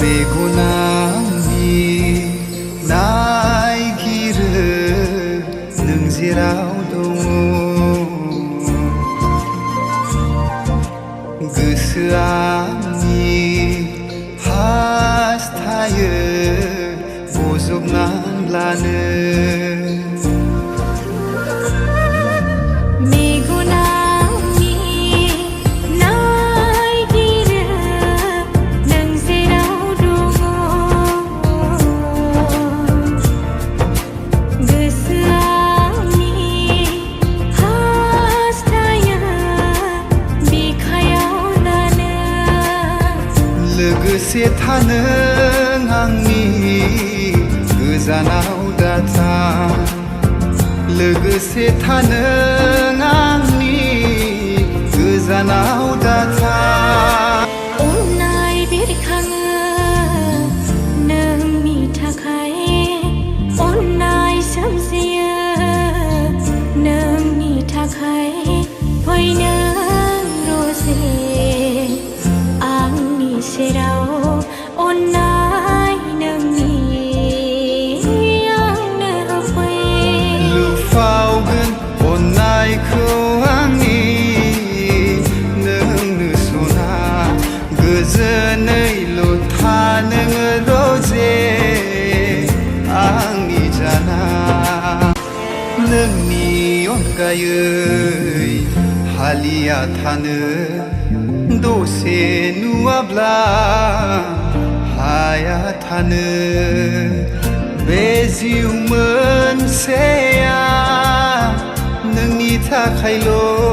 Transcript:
मेगन आंनि नायगिरो नों जेराव दङ गोसोआ आंनि हास्थायो बजबनानै लानो लोगोसे थानो आंनि गोजानाव दाथा लोगोसे थानो आंनि गोजानाव दाथा अननाय बेरखाङो नोंनि थाखाय अननाय सोमजियो नोंनि थाखाय फैनो रजे सेराव अननाय नोंनि आंनो होफै लुफावगोन अननायखौ आंनि नोंनो सना गोजोनैल' था नोङो रजे आंनि जाना नोंनि अनगायै हालिया थानो दसे नुवाब्ला हाया थानो बे जिउ मोनसेया नोंनि थाखायल'